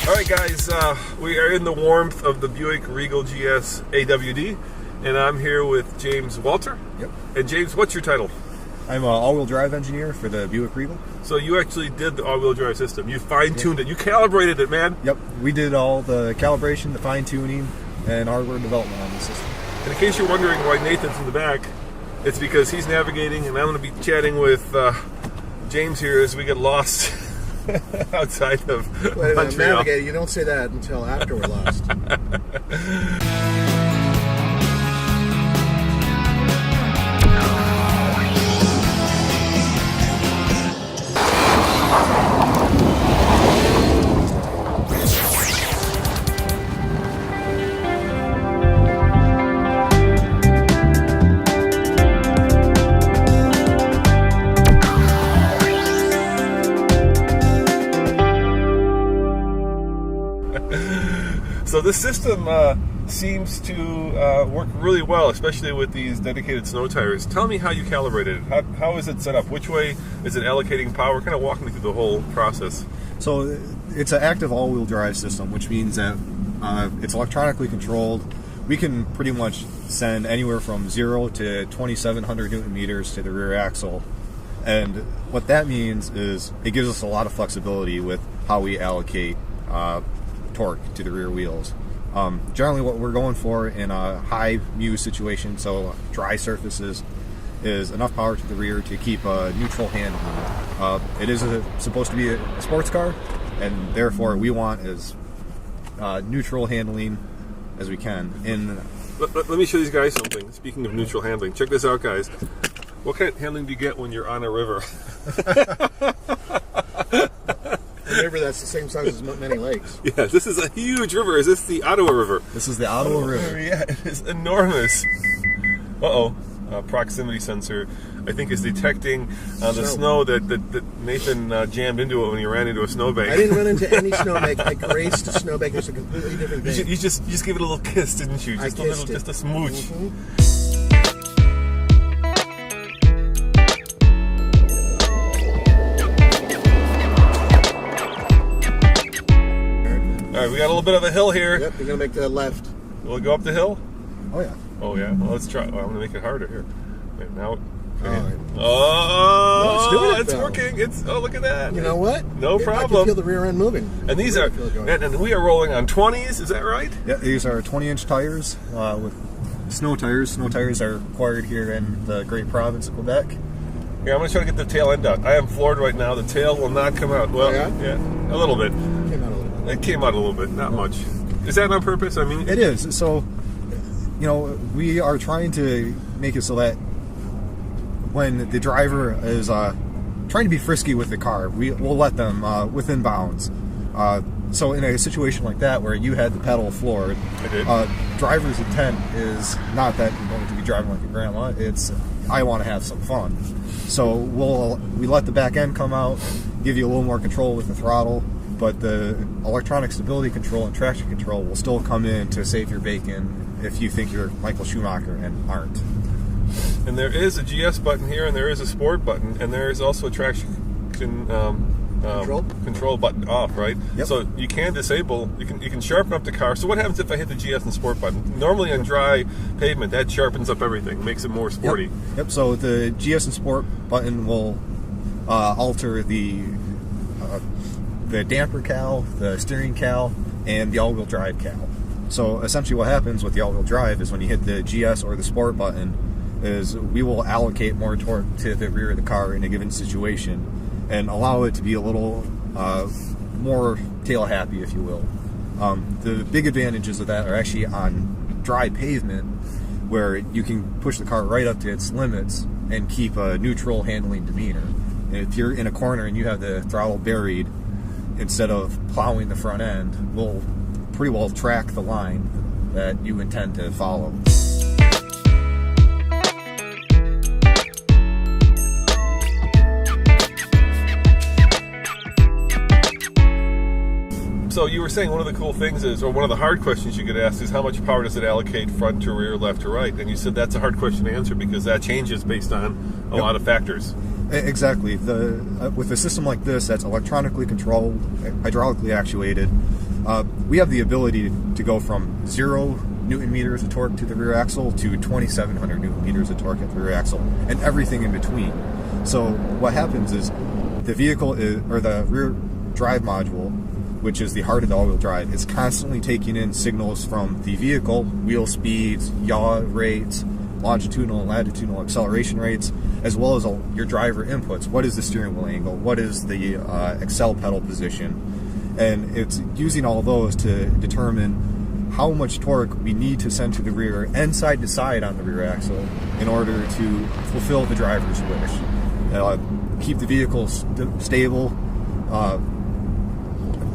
Alright guys, we are in the warmth of the Buick Regal GS AWD, and I'm here with James Walter. Yep. And James, what's your title? I'm an all-wheel drive engineer for the Buick Regal. So you actually did the all-wheel drive system. You fine-tuned it. You calibrated it, man. Yep. We did all the calibration, the fine-tuning, and hardware development on the system. And in case you're wondering why Nathan's in the back, it's because he's navigating, and I'm going to be chatting with James here as we get lost outside of Montreal. Navigating, you don't say that until after we're lost. So this system seems to work really well, especially with these dedicated snow tires. Tell me how you calibrated it. How is it set up? Which way is it allocating power? Kind of walk me through the whole process. So it's an active all-wheel drive system, which means that it's electronically controlled. We can pretty much send anywhere from 0 to 2,700 Newton meters to the rear axle. And what that means is it gives us a lot of flexibility with how we allocate torque to the rear wheels. Generally what we're going for in a high muse situation, so dry surfaces, is enough power to the rear to keep a neutral handling. It is supposed to be a sports car, and therefore we want as neutral handling as we can. Let me show these guys something. Speaking of neutral handling, check this out, guys. What kind of handling do you get when you're on a river? Remember, that's the same size as many lakes. Yeah, this is a huge river. Is this the Ottawa River? This is the Ottawa River. Yeah, it is enormous. Proximity sensor, I think, is detecting the snow that Nathan jammed into it when he ran into a snowbank. I didn't run into any snowbank. I graced a snowbank. It's a completely different thing. You just gave it a little kiss, didn't you? Just just a smooch. Mm-hmm. All right, we got a little bit of a hill here. Yep, you're going to make the left. Will it go up the hill? Oh, yeah. Oh, yeah. Well, let's try. Well, I'm going to make it harder here. Wait, now. Okay. Oh, no, it's working. Oh, look at that. You know what? No problem. I can feel the rear end moving. And these are, and we are rolling on 20s, is that right? Yeah, these are 20-inch tires with snow tires. Snow tires are required here in the great province of Quebec. Here, I'm going to try to get the tail end out. I am floored right now. The tail will not come out. Well, yeah, a little bit. It came out a little bit, not much. Is that on purpose? I mean, it is. So, you know, we are trying to make it so that when the driver is trying to be frisky with the car, we'll let them within bounds. So in a situation like that where you had the pedal floored, driver's intent is not that you're going to be driving like a grandma. It's, I want to have some fun. So we let the back end come out, give you a little more control with the throttle, but the electronic stability control and traction control will still come in to save your bacon if you think you're Michael Schumacher and aren't. And there is a GS button here, and there is a Sport button, and there is also a traction control button off, right? Yep. So you can disable, you can sharpen up the car. So what happens if I hit the GS and Sport button? Normally on dry pavement, that sharpens up everything, makes it more sporty. Yep. So the GS and Sport button will alter the damper cowl, the steering cowl, and the all-wheel drive cowl. So essentially what happens with the all-wheel drive is when you hit the GS or the Sport button is we will allocate more torque to the rear of the car in a given situation and allow it to be a little more tail happy, if you will. The big advantages of that are actually on dry pavement, where you can push the car right up to its limits and keep a neutral handling demeanor. And if you're in a corner and you have the throttle buried, instead of plowing the front end, we'll pretty well track the line that you intend to follow. So you were saying one of the cool things is, or one of the hard questions you could ask is, how much power does it allocate front to rear, left to right? And you said that's a hard question to answer because that changes based on a lot of factors. Exactly. With a system like this that's electronically controlled, hydraulically actuated, We have the ability to go from 0 Newton meters of torque to the rear axle to 2,700 Newton meters of torque at the rear axle, and everything in between. So what happens is the vehicle or the rear drive module, which is the heart of the all-wheel drive, is constantly taking in signals from the vehicle, wheel speeds, yaw rates, longitudinal and latitudinal acceleration rates, as well as your driver inputs. What is the steering wheel angle? What is the accel pedal position? And it's using all those to determine how much torque we need to send to the rear and side to side on the rear axle in order to fulfill the driver's wish. Keep the vehicle stable,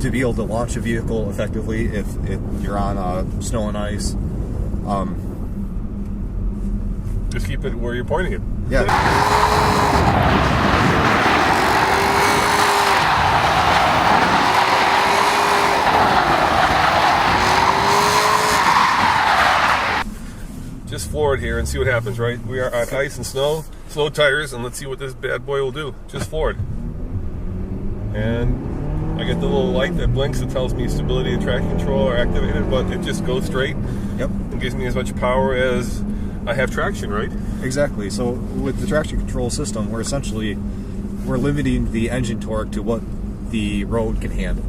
to be able to launch a vehicle effectively if you're on snow and ice. Just keep it where you're pointing it. Yeah. Just floor it here and see what happens, right? We are on ice and snow tires, and let's see what this bad boy will do. Just floor it. And I get the little light that blinks that tells me stability and traction control are activated, but it just goes straight. Yep. And gives me as much power as I have traction, right? Exactly. So with the traction control system, we're limiting the engine torque to what the road can handle.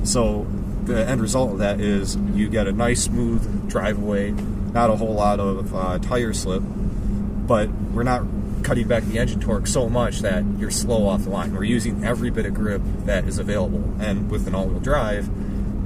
So the end result of that is you get a nice smooth drive away, not a whole lot of tire slip, but we're not cutting back the engine torque so much that you're slow off the line. We're using every bit of grip that is available, and with an all-wheel drive,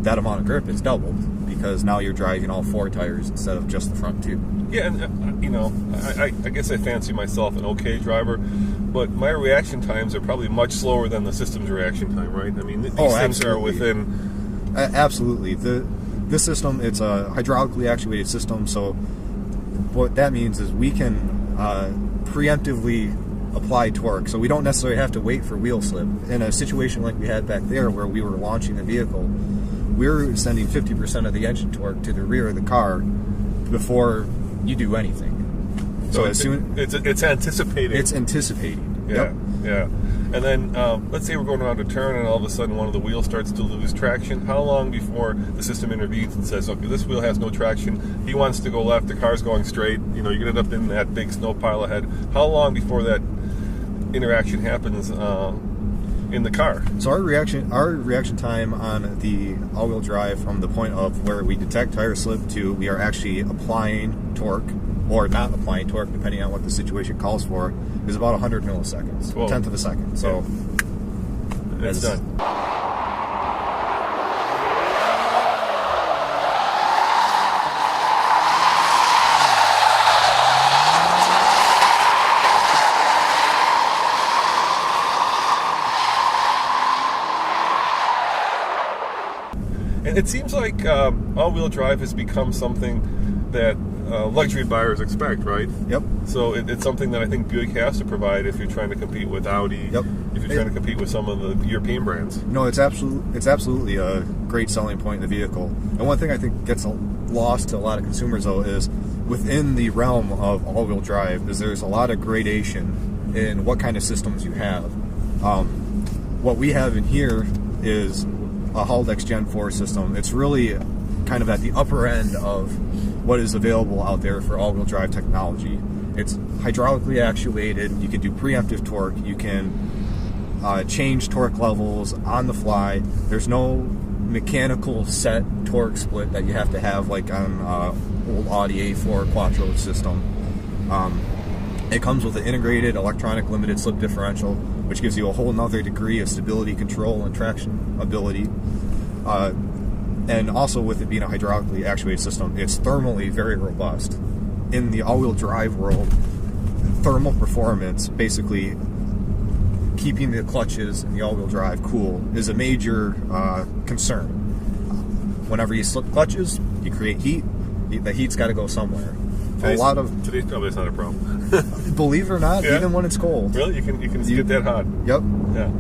that amount of grip is doubled because now you're driving all 4 tires instead of just the front 2. Yeah, and you know, I guess I fancy myself an okay driver, but my reaction times are probably much slower than the system's reaction time, right? I mean, these things absolutely. are within... Absolutely. This system, it's a hydraulically actuated system, so what that means is we can preemptively apply torque, so we don't necessarily have to wait for wheel slip. In a situation like we had back there where we were launching the vehicle, we're sending 50% of the engine torque to the rear of the car before you do anything. So it's anticipating. It's anticipating. Yeah, Yep. yeah. And then let's say we're going around a turn and all of a sudden one of the wheels starts to lose traction. How long before the system intervenes and says, okay, this wheel has no traction, he wants to go left, the car's going straight, you know, you're going to end up in that big snow pile ahead. How long before that interaction happens in the car? So our reaction time on the all-wheel drive from the point of where we detect tire slip to we are actually applying torque or not applying torque, depending on what the situation calls for, is about 100 milliseconds, Whoa. a tenth of a second. So It's done. And it seems like all-wheel drive has become something that luxury buyers expect, right? Yep. So it's something that I think Buick has to provide if you're trying to compete with Audi. Yep. If you're trying to compete with some of the European brands. No, it's absolutely a great selling point in the vehicle. And one thing I think gets lost to a lot of consumers, though, is within the realm of all-wheel drive is there's a lot of gradation in what kind of systems you have. What we have in here is a Haldex Gen 4 system. It's really kind of at the upper end of what is available out there for all-wheel drive technology. It's hydraulically actuated. You can do preemptive torque. You can change torque levels on the fly. There's no mechanical set torque split that you have to have like on old Audi A4 Quattro system. It comes with an integrated electronic limited slip differential, which gives you a whole nother degree of stability control and traction ability. And also with it being a hydraulically actuated system, it's thermally very robust. In the all-wheel drive world, thermal performance, basically keeping the clutches and the all-wheel drive cool, is a major concern. Whenever you slip clutches, you create heat. The heat's got to go somewhere. Today's probably not a problem. Believe it or not, Yeah. even when it's cold. Really? You can get that hot? Yep. Yeah.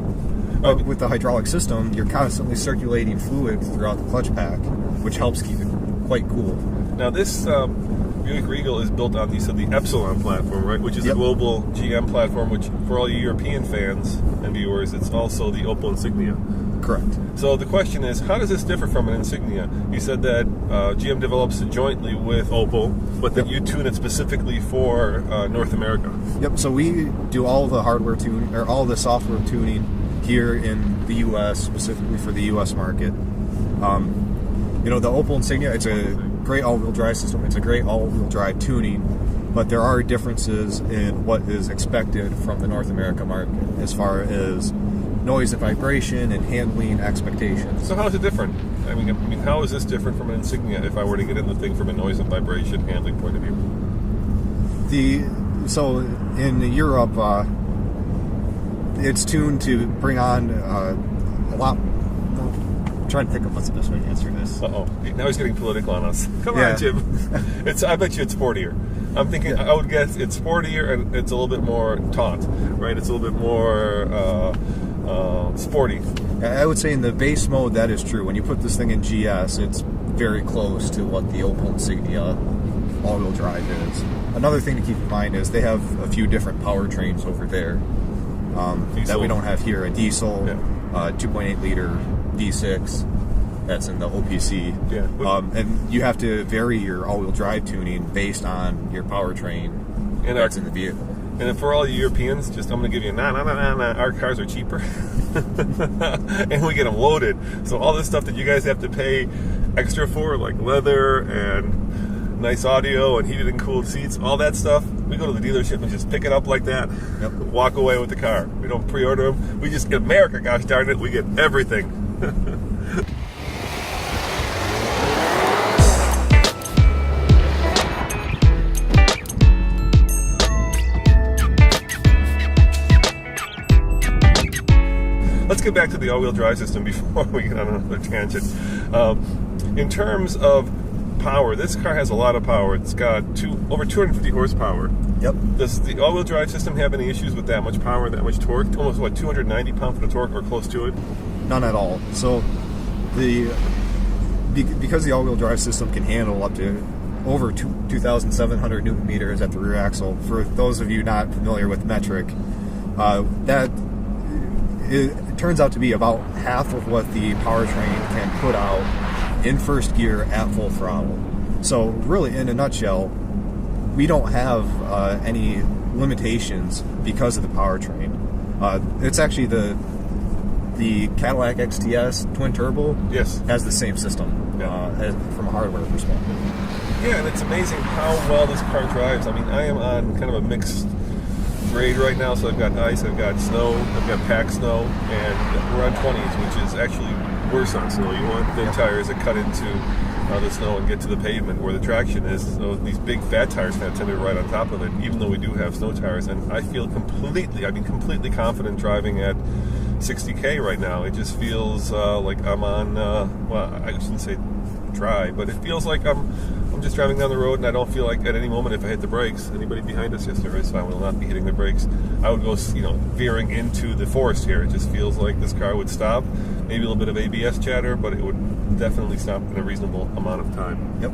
But with the hydraulic system, you're constantly circulating fluid throughout the clutch pack, which helps keep it quite cool. Now this Buick Regal is built on the Epsilon platform, right? Which is a global GM platform, which for all you European fans and viewers, it's also the Opel Insignia. Correct. So the question is, how does this differ from an Insignia? You said that GM develops it jointly with Opel, but that you tune it specifically for North America. Yep. So we do all the hardware tuning, or all the software tuning here in the U.S., specifically for the U.S. market. You know, the Opel Insignia, it's a great all-wheel drive system. It's a great all-wheel drive tuning, but there are differences in what is expected from the North America market as far as noise and vibration and handling expectations. So how is it different? I mean, how is this different from an Insignia if I were to get in the thing from a noise and vibration handling point of view? So in Europe, it's tuned to bring on a lot. I'm trying to think of what's the best way to answer this. Uh-oh. Now he's getting political on us. Come Yeah. on, Jim. I bet you it's sportier. I'm thinking, Yeah. I would guess it's sportier and it's a little bit more taut, right? It's a little bit more sporty. I would say in the base mode, that is true. When you put this thing in GS, it's very close to what the Opel Insignia all-wheel drive is. Another thing to keep in mind is they have a few different powertrains over there that we don't have here. A diesel, 2.8 liter V6, that's in the OPC. Yeah. And you have to vary your all-wheel drive tuning based on your powertrain that's in the vehicle. And then for all you Europeans, I'm going to give you a our cars are cheaper. And we get them loaded. So all this stuff that you guys have to pay extra for, like leather and nice audio and heated and cooled seats, all that stuff, we go to the dealership and just pick it up like that. Yep. Walk away with the car. We don't pre-order them. We just get America, gosh darn it, we get everything. Let's get back to the all-wheel drive system before we get on another tangent. In terms of power, this car has a lot of power. It's got over 250 horsepower. Yep. Does the all-wheel drive system have any issues with that much power and that much torque? Almost, 290 pound-foot of torque or close to it? None at all. So because the all-wheel drive system can handle up to over 2,700 newton meters at the rear axle, for those of you not familiar with metric, it turns out to be about half of what the powertrain can put out in first gear at full throttle. So really, in a nutshell, we don't have any limitations because of the powertrain. It's actually the Cadillac XTS twin turbo has the same system from a hardware perspective. Yeah, and it's amazing how well this car drives. I mean, I am on kind of a mixed grade right now, so I've got ice, I've got snow, I've got packed snow, and we're on 20s, which is actually worse on snow. You want the tires that cut into the snow and get to the pavement where the traction is. So these big fat tires kind of tend to be right on top of it, even though we do have snow tires. And I feel completely confident driving at 60K right now. It just feels like I'm on, well, I shouldn't say dry, but it feels like I'm just driving down the road, and I don't feel like at any moment if I hit the brakes, anybody behind us, yes there is, so I will not be hitting the brakes, I would go, veering into the forest here. It just feels like this car would stop, maybe a little bit of ABS chatter, but it would definitely stop in a reasonable amount of time. Yep.